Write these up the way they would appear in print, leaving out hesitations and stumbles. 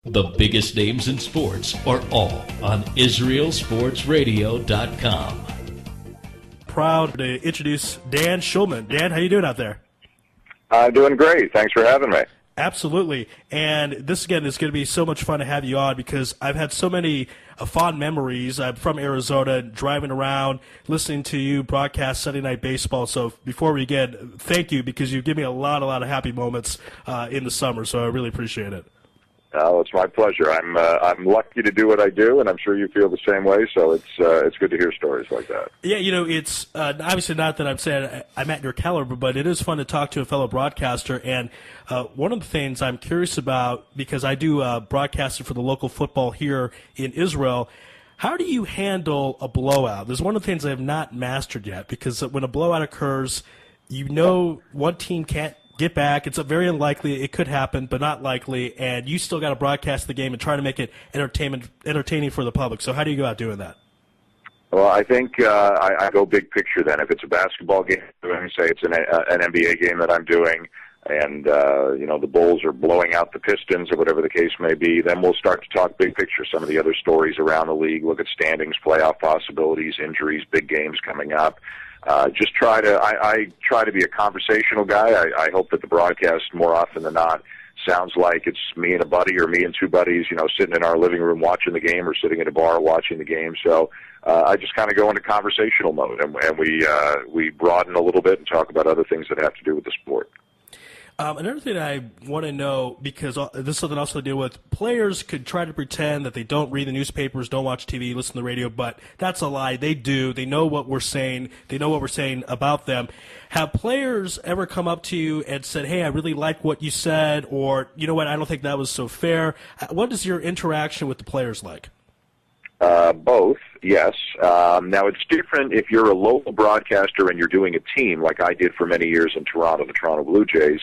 The biggest names in sports are all on IsraelSportsRadio.com. Proud to introduce Dan Shulman. Dan, how you doing out there? I'm doing great. Thanks for having me. Absolutely. And this, again, is going to be so much fun to have you on because I've had so many fond memories. I'm from Arizona, driving around, listening to you broadcast Sunday Night Baseball. So before we begin, thank you because you give me a lot of happy moments in the summer. So I really appreciate it. Oh, it's my pleasure. I'm lucky to do what I do, and I'm sure you feel the same way. So it's good to hear stories like that. Yeah, you know, it's obviously not that I'm saying I'm at your caliber, but it is fun to talk to a fellow broadcaster. And one of the things I'm curious about, because I do broadcasting for the local football here in Israel, how do you handle a blowout? There's one of the things I have not mastered yet, because when a blowout occurs, you know one team can't get back. It's very unlikely. It could happen, but not likely. And you still got to broadcast the game and try to make it entertaining for the public. So how do you go out doing that? Well, I think I go big picture then. If it's a basketball game, say it's an NBA game that I'm doing, and the Bulls are blowing out the Pistons or whatever the case may be, then we'll start to talk big picture. Some of the other stories around the league, look at standings, playoff possibilities, injuries, big games coming up. I try to be a conversational guy. I hope that the broadcast more often than not sounds like it's me and a buddy or me and two buddies, sitting in our living room watching the game or sitting at a bar watching the game. So I just kind of go into conversational mode, and we broaden a little bit and talk about other things that have to do with the sport. Another thing I want to know, because this is something else I deal with, players could try to pretend that they don't read the newspapers, don't watch TV, listen to the radio, but that's a lie. They do. They know what we're saying. They know what we're saying about them. Have players ever come up to you and said, hey, I really like what you said, or, you know what, I don't think that was so fair? What is your interaction with the players like? Both, yes. Now, it's different if you're a local broadcaster and you're doing a team, like I did for many years in Toronto, the Toronto Blue Jays,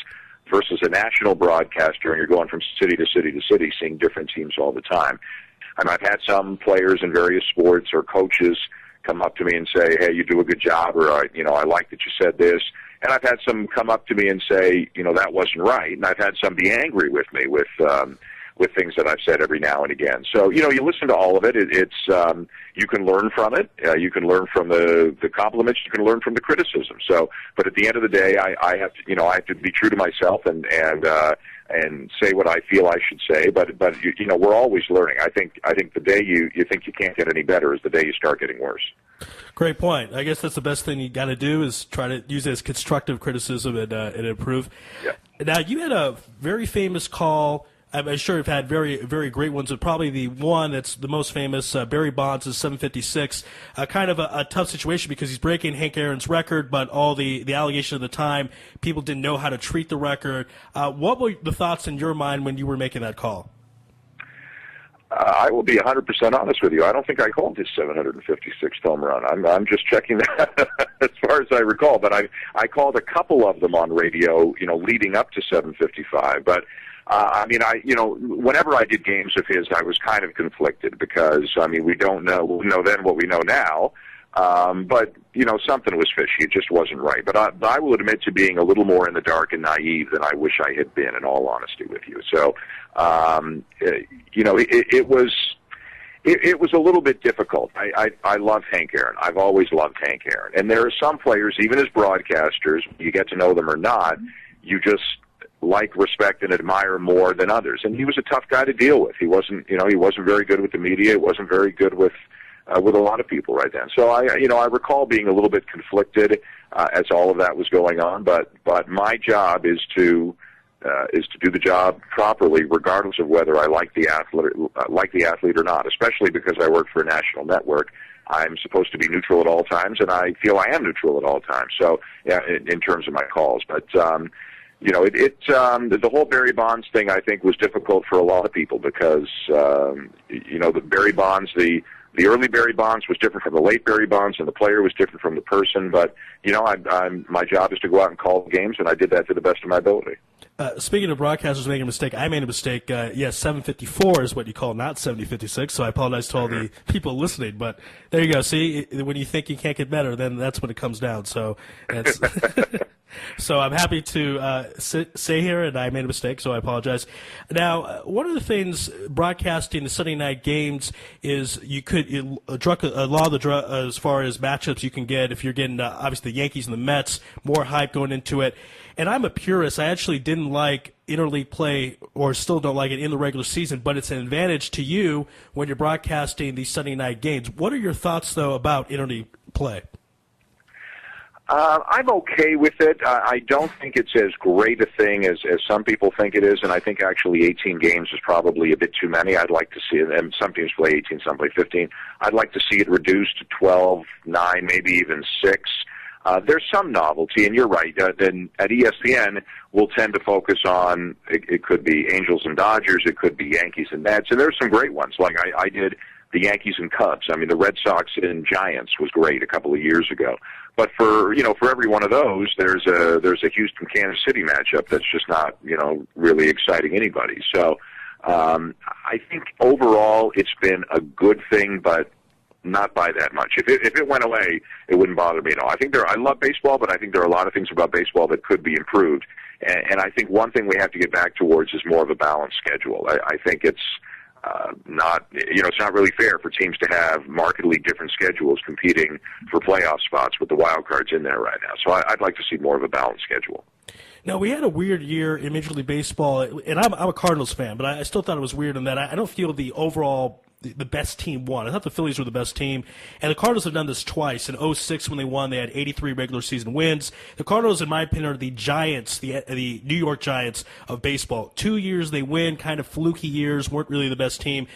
versus a national broadcaster, and you're going from city to city to city, seeing different teams all the time. And I've had some players in various sports or coaches come up to me and say, hey, you do a good job, or, I like that you said this. And I've had some come up to me and say, that wasn't right. And I've had some be angry with me with things that I've said every now and again. So, you listen to all of it. It's you can learn from it. You can learn from the compliments. You can learn from the criticism. So, but at the end of the day, I have to, I have to be true to myself and say what I feel I should say. But we're always learning. I think the day you think you can't get any better is the day you start getting worse. Great point. I guess that's the best thing you got to do is try to use it as constructive criticism and improve. Yeah. Now, you had a very famous call. I'm sure you've had very, very great ones, but probably the one that's the most famous, Barry Bonds' 756, kind of a tough situation because he's breaking Hank Aaron's record, but all the allegation of the time, people didn't know how to treat the record. What were the thoughts in your mind when you were making that call? I will be 100% honest with you. I don't think I called his 756th home run. I'm just checking that as far as I recall, but I called a couple of them on radio, leading up to 755, but whenever I did games of his, I was kind of conflicted because, we don't know. We know then what we know now. But, something was fishy. It just wasn't right. But I will admit to being a little more in the dark and naive than I wish I had been, in all honesty with you. So, it was a little bit difficult. I love Hank Aaron. I've always loved Hank Aaron. And there are some players, even as broadcasters, you get to know them or not, you just like, respect, and admire more than others. And he was a tough guy to deal with. He wasn't very good with the media. He wasn't very good with a lot of people right then. So I recall being a little bit conflicted as all of that was going on. But my job is to do the job properly, regardless of whether I like the athlete or not. Especially because I work for a national network. I'm supposed to be neutral at all times, and I feel I am neutral at all times. So, yeah, in terms of my calls, but. The whole Barry Bonds thing, I think, was difficult for a lot of people because, the Barry Bonds, the early Barry Bonds was different from the late Barry Bonds, and the player was different from the person. But, my job is to go out and call games, and I did that to the best of my ability. Speaking of broadcasters making a mistake, I made a mistake. Yes, 754 is what you call, not 7056, so I apologize to all the people listening. But there you go. See, when you think you can't get better, then that's when it comes down. So it's So I'm happy to say here, and I made a mistake, so I apologize. Now, one of the things broadcasting the Sunday night games is a lot of as far as matchups you can get if you're getting obviously the Yankees and the Mets, more hype going into it. And I'm a purist. I actually didn't like interleague play, or still don't like it in the regular season, but it's an advantage to you when you're broadcasting these Sunday night games. What are your thoughts, though, about interleague play? I'm okay with it. I don't think it's as great a thing as some people think it is, and I think actually 18 games is probably a bit too many. I'd like to see it, and some teams play 18, some play 15. I'd like to see it reduced to 12, 9, maybe even 6. There's some novelty, and you're right. Then at ESPN, we'll tend to focus on, it could be Angels and Dodgers, it could be Yankees and Mets, and there's some great ones. Like I did the Yankees and Cubs. I mean, the Red Sox and Giants was great a couple of years ago. But for every one of those, there's a Houston Kansas City matchup that's just not really exciting anybody. So I think overall it's been a good thing, but not by that much. If it went away, it wouldn't bother me at all. I love baseball, but I think there are a lot of things about baseball that could be improved. And I think one thing we have to get back towards is more of a balanced schedule. I think it's it's not really fair for teams to have markedly different schedules competing for playoff spots with the wild cards in there right now. So I'd like to see more of a balanced schedule. Now, we had a weird year in Major League Baseball, and I'm a Cardinals fan, but I still thought it was weird in that I don't feel the overall the best team won. I thought the Phillies were the best team, and the Cardinals have done this twice. In 2006 when they won, they had 83 regular season wins. The Cardinals, in my opinion, are the Giants, the New York Giants of baseball. 2 years they win, kind of fluky years, weren't really the best team.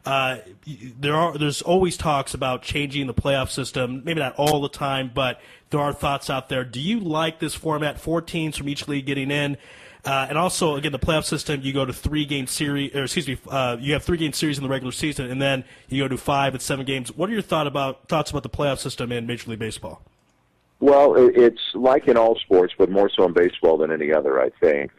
There's always talks about changing the playoff system, maybe not all the time, but there are thoughts out there. Do you like this format, 4 teams from each league getting in? And also, again, the playoff system, you go to 3-game series, you have 3-game series in the regular season, and then you go to 5 and 7 games. What are your thoughts about the playoff system in Major League Baseball? Well, it's like in all sports, but more so in baseball than any other, I think.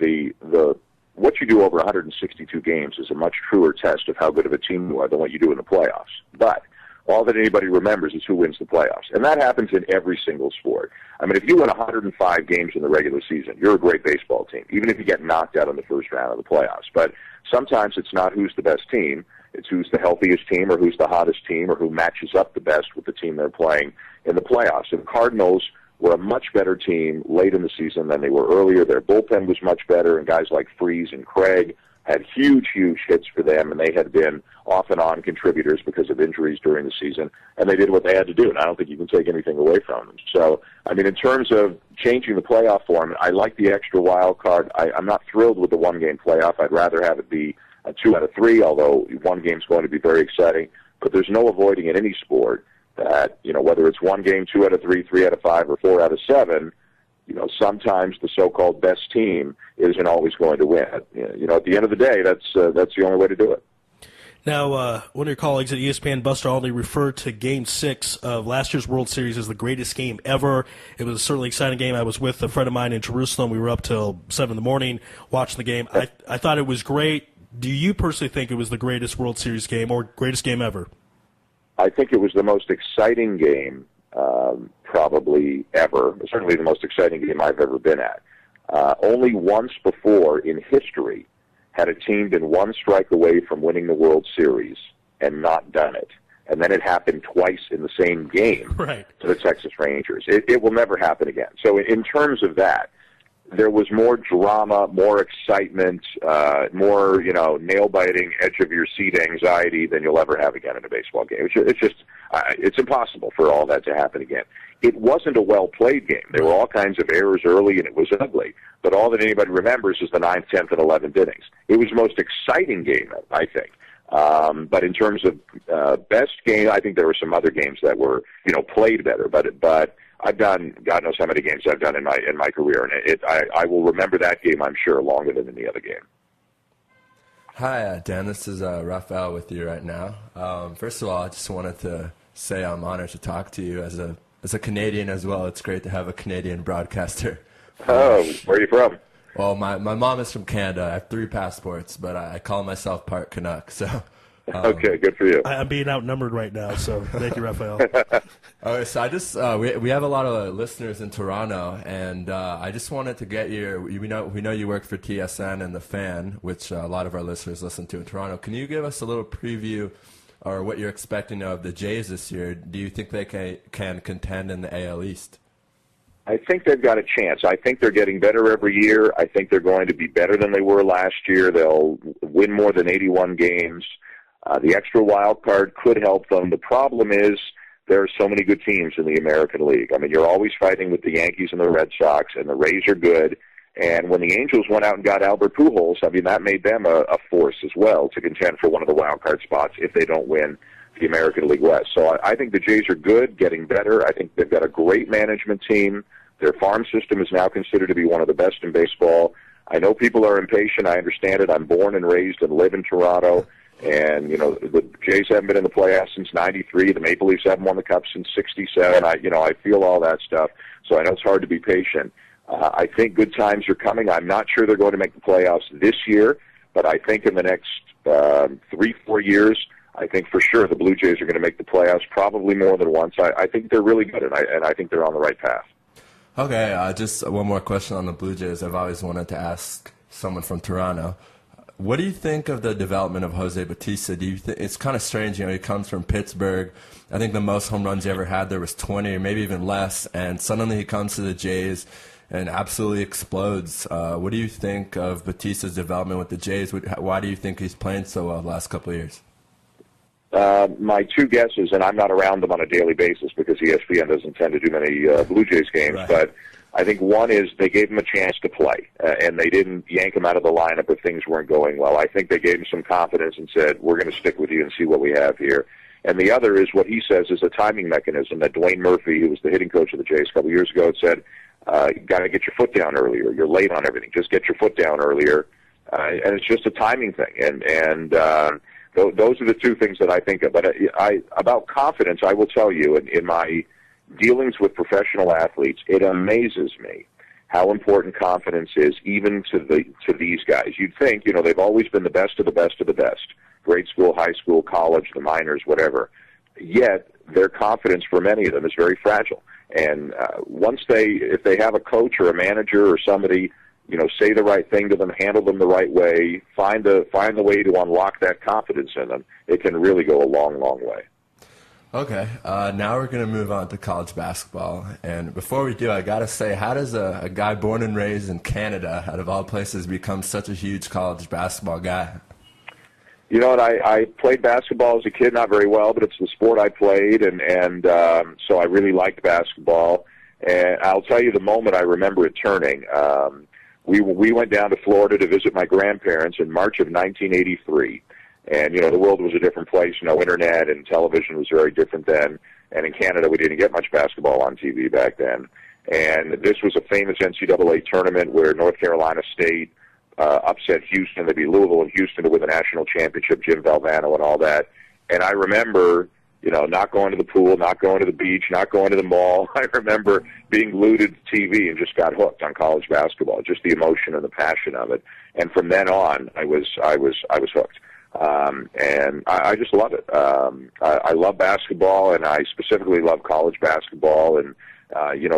What you do over 162 games is a much truer test of how good of a team you are than what you do in the playoffs. But all that anybody remembers is who wins the playoffs. And that happens in every single sport. I mean, if you win 105 games in the regular season, you're a great baseball team, even if you get knocked out in the first round of the playoffs. But sometimes it's not who's the best team. It's who's the healthiest team or who's the hottest team or who matches up the best with the team they're playing in the playoffs. And the Cardinals were a much better team late in the season than they were earlier. Their bullpen was much better, and guys like Freese and Craig had huge hits for them, and they had been off and on contributors because of injuries during the season, and they did what they had to do, and I don't think you can take anything away from them. So, I mean, in terms of changing the playoff form, I like the extra wild card. I'm not thrilled with the one-game playoff. I'd rather have it be a 2 out of 3, although one game's going to be very exciting. But there's no avoiding in any sport that, whether it's one game, 2 out of 3, 3 out of 5, or 4 out of 7, sometimes the so-called best team isn't always going to win. At the end of the day, that's the only way to do it. Now, one of your colleagues at ESPN, Buster Olney, referred to Game 6 of last year's World Series as the greatest game ever. It was a certainly exciting game. I was with a friend of mine in Jerusalem. We were up till 7 in the morning watching the game. I thought it was great. Do you personally think it was the greatest World Series game or greatest game ever? I think it was the most exciting game probably ever, certainly the most exciting game I've ever been at. Only once before in history had a team been one strike away from winning the World Series and not done it. And then it happened twice in the same game right. to the Texas Rangers. It will never happen again. So in terms of that, there was more drama, more excitement, more, nail-biting, edge-of-your-seat anxiety than you'll ever have again in a baseball game. It's impossible for all that to happen again. It wasn't a well-played game. There were all kinds of errors early, and it was ugly. But all that anybody remembers is the 9th, 10th, and 11th innings. It was the most exciting game, I think. But in terms of best game, I think there were some other games that were, played better. But I've done God knows how many games I've done in my career, and I will remember that game, I'm sure, longer than any other game. Hi, Dan. This is Rafael with you right now. First of all, I just wanted to say I'm honored to talk to you as a Canadian as well. It's great to have a Canadian broadcaster. Oh, where are you from? Well, my mom is from Canada. I have 3 passports, but I call myself part Canuck. So Okay, good for you. I'm being outnumbered right now, so thank you, Raphael. Okay, so I just we have a lot of listeners in Toronto, and I just wanted to get we know you work for TSN and The Fan, which a lot of our listeners listen to in Toronto. Can you give us a little preview or what you're expecting of the Jays this year? Do you think they can contend in the AL East? I think they've got a chance. I think they're getting better every year. I think they're going to be better than they were last year. They'll win more than 81 games. The extra wild card could help them. The problem is there are so many good teams in the American League. I mean, you're always fighting with the Yankees and the Red Sox, and the Rays are good. And when the Angels went out and got Albert Pujols, I mean, that made them a force as well to contend for one of the wild card spots if they don't win the American League West. So I think the Jays are good, getting better. I think they've got a great management team. Their farm system is now considered to be one of the best in baseball. I know people are impatient. I understand it. I'm born and raised and live in Toronto. And, the Jays haven't been in the playoffs since '93. The Maple Leafs haven't won the Cup since '67. I feel all that stuff. So I know it's hard to be patient. I think good times are coming. I'm not sure they're going to make the playoffs this year, but I think in the next 3-4 years, I think for sure the Blue Jays are going to make the playoffs probably more than once. I think they're really good, and I think they're on the right path. Okay, just one more question on the Blue Jays. I've always wanted to ask someone from Toronto. What do you think of the development of Jose Bautista? Do you it's kind of strange, he comes from Pittsburgh. I think the most home runs he ever had there was 20 or maybe even less, and suddenly he comes to the Jays and absolutely explodes. What do you think of Bautista's development with the Jays? Why do you think he's playing so well the last couple of years? My two guesses, and I'm not around them on a daily basis because ESPN doesn't tend to do many Blue Jays games, right. But I think one is they gave him a chance to play, and they didn't yank him out of the lineup if things weren't going well. I think they gave him some confidence and said, we're going to stick with you and see what we have here. And the other is what he says is a timing mechanism that Dwayne Murphy, who was the hitting coach of the Jays a couple years ago, had said, you got to get your foot down earlier. You're late on everything. Just get your foot down earlier. And it's just a timing thing. And those are the two things that I think of. But about confidence, I will tell you, in my dealings with professional athletes, it amazes me how important confidence is, even to these guys. You'd think, they've always been the best of the best of the best, grade school, high school, college, the minors, whatever. Yet their confidence for many of them is very fragile. And if they have a coach or a manager or somebody, say the right thing to them, handle them the right way, find the way to unlock that confidence in them, it can really go a long, long way. Okay, now we're going to move on to college basketball. And before we do, I got to say, how does a guy born and raised in Canada, out of all places, become such a huge college basketball guy? I played basketball as a kid, not very well, but it's the sport I played, and so I really liked basketball. And I'll tell you the moment I remember it turning. We went down to Florida to visit my grandparents in March of 1983. And, the world was a different place. No internet, and television was very different then. And in Canada, we didn't get much basketball on TV back then. And this was a famous NCAA tournament where North Carolina State upset Houston. They beat Louisville and Houston to win the national championship, Jim Valvano and all that. And I remember, not going to the pool, not going to the beach, not going to the mall. I remember being glued to TV and just got hooked on college basketball, just the emotion and the passion of it. And from then on, I was hooked. And I just love it. I love basketball, and I specifically love college basketball, and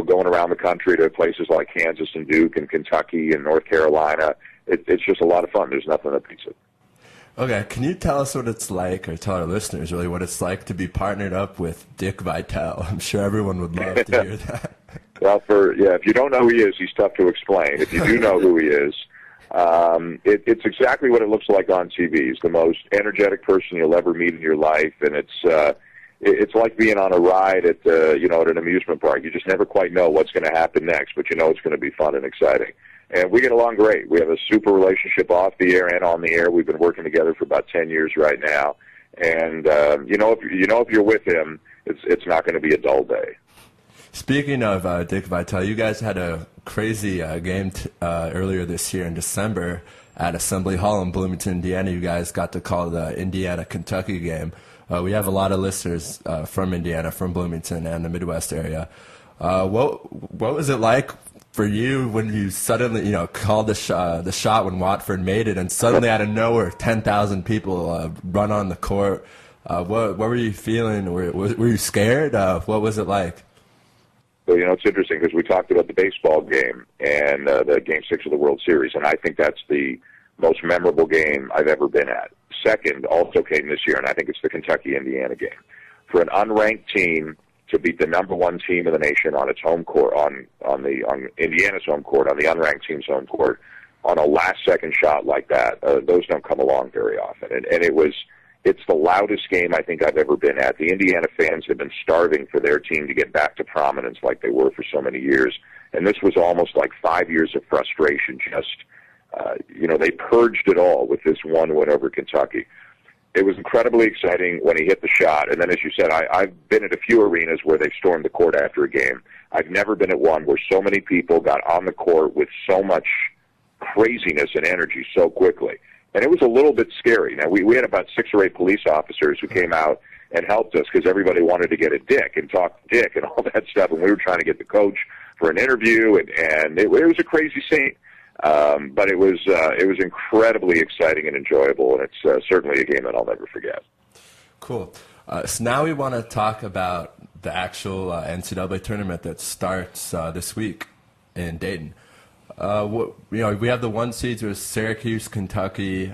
going around the country to places like Kansas and Duke and Kentucky and North Carolina. It's just a lot of fun. There's nothing that beats it. Okay, can you tell us what it's like, or tell our listeners really what it's like to be partnered up with Dick Vitale? I'm sure everyone would love to hear that. Well, if you don't know who he is, he's tough to explain. If you do know who he is, it's exactly what it looks like on TV. He's the most energetic person you'll ever meet in your life, and it's like being on a ride at an amusement park. You just never quite know what's going to happen next, but it's going to be fun and exciting. And we get along great. We have a super relationship off the air and on the air. We've been working together for about 10 years right now, and if you're with him, it's not going to be a dull day. Speaking of Dick Vitale, you guys had a crazy game earlier this year in December at Assembly Hall in Bloomington, Indiana. You guys got to call the Indiana-Kentucky game. We have a lot of listeners from Indiana, from Bloomington and the Midwest area. What was it like for you when you suddenly, called the shot when Watford made it, and suddenly out of nowhere, 10,000 people run on the court. What were you feeling? Were you scared? What was it like? So, it's interesting because we talked about the baseball game and the Game 6 of the World Series, and I think that's the most memorable game I've ever been at. Second also came this year, and I think it's the Kentucky-Indiana game. For an unranked team to beat the number one team in the nation on its home court, on Indiana's home court, on the unranked team's home court, on a last-second shot like that, those don't come along very often. And it's the loudest game I think I've ever been at. The Indiana fans have been starving for their team to get back to prominence like they were for so many years. And this was almost like 5 years of frustration. They purged it all with this one win over Kentucky. It was incredibly exciting when he hit the shot. And then, as you said, I've been at a few arenas where they've stormed the court after a game. I've never been at one where so many people got on the court with so much craziness and energy so quickly. And it was a little bit scary. Now, we had about 6 or 8 police officers who came out and helped us because everybody wanted to get a Dick and talk to Dick and all that stuff. And we were trying to get the coach for an interview, and it was a crazy scene. But it was incredibly exciting and enjoyable, and it's certainly a game that I'll never forget. Cool. So now we want to talk about the actual NCAA tournament that starts this week in Dayton. We have the 1 seeds with Syracuse, Kentucky,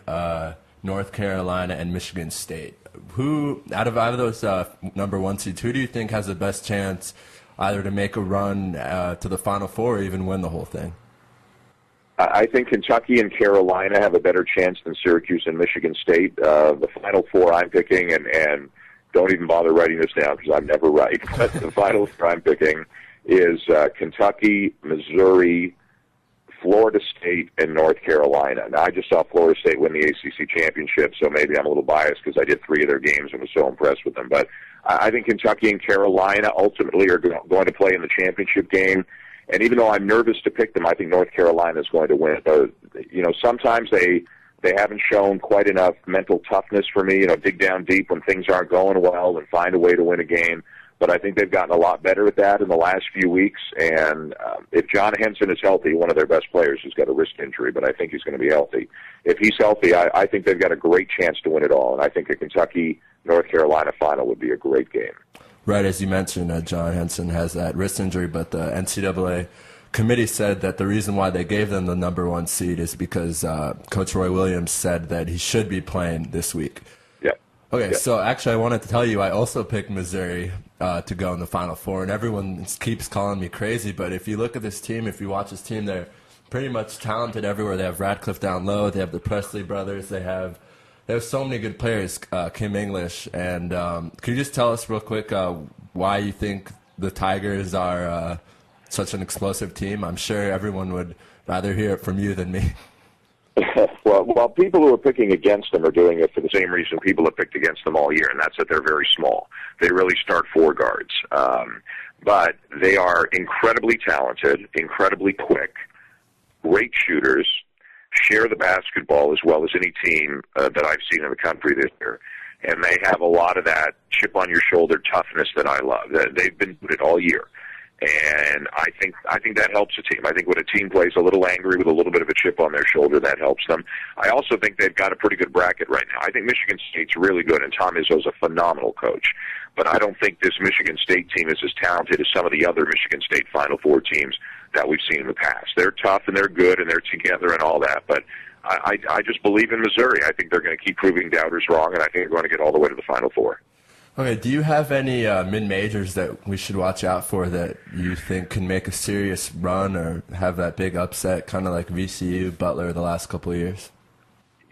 North Carolina, and Michigan State. Who out of those number 1 seeds, who do you think has the best chance either to make a run to the Final Four or even win the whole thing? I think Kentucky and Carolina have a better chance than Syracuse and Michigan State. The Final Four I'm picking, and don't even bother writing this down because I'm never right, but the Final Four I'm picking is Kentucky, Missouri, Florida State, and North Carolina. Now, I just saw Florida State win the ACC championship, so maybe I'm a little biased because I did 3 of their games and was so impressed with them. But I think Kentucky and Carolina ultimately are going to play in the championship game. And even though I'm nervous to pick them, I think North Carolina is going to win. Sometimes they haven't shown quite enough mental toughness for me, dig down deep when things aren't going well and find a way to win a game. But I think they've gotten a lot better at that in the last few weeks. And if John Henson is healthy, one of their best players who's got a wrist injury, but I think he's going to be healthy. If he's healthy, I think they've got a great chance to win it all. And I think a Kentucky-North Carolina final would be a great game. Right, as you mentioned, John Henson has that wrist injury, but the NCAA committee said that the reason why they gave them the number 1 seed is because Coach Roy Williams said that he should be playing this week. Yeah. Okay, yeah. So actually I wanted to tell you I also picked Missouri to go in the Final Four, and everyone keeps calling me crazy, but if you look at this team, if you watch this team, they're pretty much talented everywhere. They have Radcliffe down low, they have the Presley brothers, they have so many good players, Kim English, and could you just tell us real quick why you think the Tigers are such an explosive team? I'm sure everyone would rather hear it from you than me. Well, people who are picking against them are doing it for the same reason people have picked against them all year, and that's that they're very small. They really start 4 guards. But they are incredibly talented, incredibly quick, great shooters, share the basketball as well as any team that I've seen in the country this year. And they have a lot of that chip-on-your-shoulder toughness that I love. They've been doing it all year. And I think that helps a team. I think when a team plays a little angry with a little bit of a chip on their shoulder, that helps them. I also think they've got a pretty good bracket right now. I think Michigan State's really good, and Tom Izzo's a phenomenal coach. But I don't think this Michigan State team is as talented as some of the other Michigan State Final Four teams that we've seen in the past. They're tough, and they're good, and they're together and all that. But I just believe in Missouri. I think they're going to keep proving doubters wrong, and I think they're going to get all the way to the Final Four. Okay, do you have any mid-majors that we should watch out for that you think can make a serious run or have that big upset, kind of like VCU, Butler the last couple of years?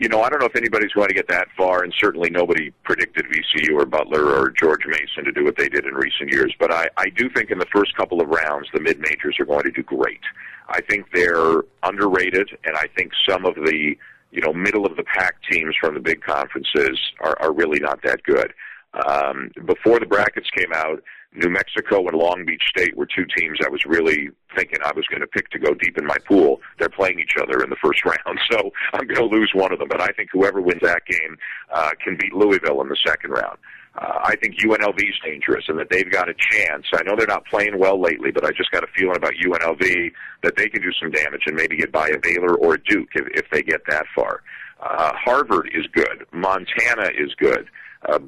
I don't know if anybody's going to get that far, and certainly nobody predicted VCU or Butler or George Mason to do what they did in recent years. But I do think in the first couple of rounds, the mid-majors are going to do great. I think they're underrated, and I think some of the middle-of-the-pack teams from the big conferences are really not that good. Before the brackets came out, New Mexico and Long Beach State were 2 teams I was really thinking I was going to pick to go deep in my pool. They're playing each other in the first round, so I'm going to lose one of them. But I think whoever wins that game can beat Louisville in the second round. I think UNLV is dangerous and that they've got a chance. I know they're not playing well lately, but I just got a feeling about UNLV that they can do some damage and maybe get by a Baylor or a Duke if they get that far. Harvard is good. Montana is good.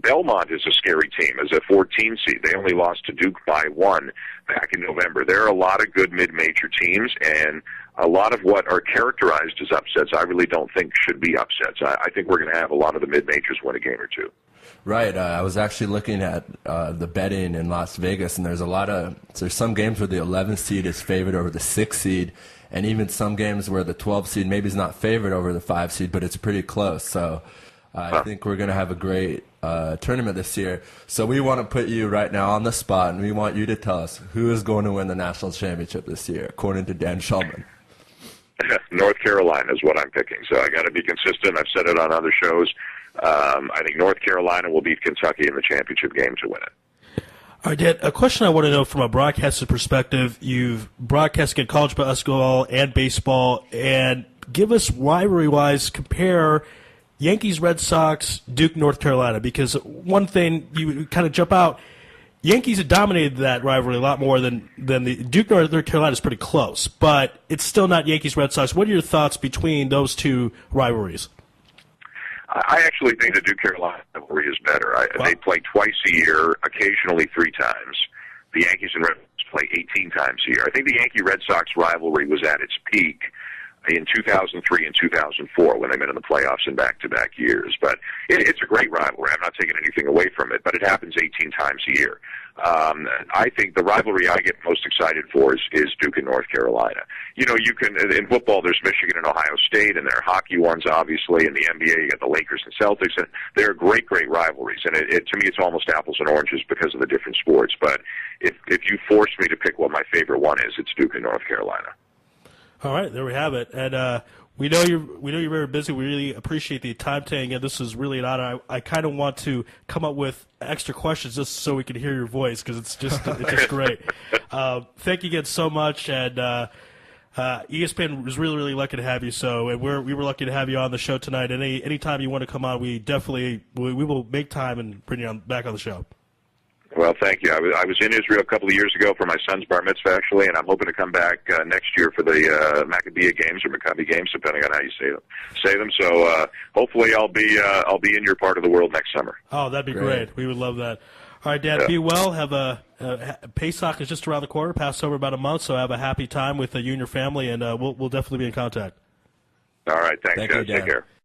Belmont is a scary team as a 14 seed. They only lost to Duke by 1 back in November. There are a lot of good mid-major teams, and a lot of what are characterized as upsets I really don't think should be upsets. I think we're going to have a lot of the mid-majors win a game or two. Right. I was actually looking at the betting in Las Vegas, and there's some games where the 11th seed is favored over the 6th seed, and even some games where the 12th seed maybe is not favored over the 5 seed, but it's pretty close. So I think we're going to have a great tournament this year. So we want to put you right now on the spot, and we want you to tell us who is going to win the national championship this year, according to Dan Shulman. North Carolina is what I'm picking. So I got to be consistent. I've said it on other shows. I think North Carolina will beat Kentucky in the championship game to win it. All right, Dan, a question I want to know from a broadcaster's perspective. You've broadcasted in college basketball and baseball, and give us rivalry-wise, compare Yankees, Red Sox, Duke, North Carolina, because one thing you kind of jump out, Yankees have dominated that rivalry a lot more than the Duke, North Carolina is pretty close, but it's still not Yankees, Red Sox. What are your thoughts between those two rivalries? I actually think the Duke Carolina rivalry is better. They play twice a year, occasionally 3 times. The Yankees and Red Sox play 18 times a year. I think the Yankee-Red Sox rivalry was at its peak in 2003 and 2004 when they met in the playoffs in back-to-back years. But it's a great rivalry. I'm not taking anything away from it, but it happens 18 times a year. I think the rivalry I get most excited for is Duke and North Carolina. You know, you can in football there's Michigan and Ohio State, and there are hockey ones obviously. In the NBA you got the Lakers and Celtics, and they're great rivalries. And to me it's almost apples and oranges because of the different sports. But if you force me to pick what my favorite one is, it's Duke and North Carolina. All right, there we have it. And we know you're very busy. We really appreciate the time today. And this is really an honor. I kind of want to come up with extra questions just so we can hear your voice because it's just great. Thank you again so much. And ESPN was really lucky to have you. So and we were lucky to have you on the show tonight. And anytime you want to come on, we will make time and bring you back on the show. Well, thank you. I was in Israel a couple of years ago for my son's bar mitzvah, actually, and I'm hoping to come back next year for the Maccabi games or Maccabi games, depending on how you say them. So hopefully I'll be in your part of the world next summer. Oh, that'd be great. We would love that. All right, Dad, be well. Have Pesach is just around the corner, Passover about a month, so have a happy time with you and your family, and we'll definitely be in contact. All right, thanks, guys. You, Take care.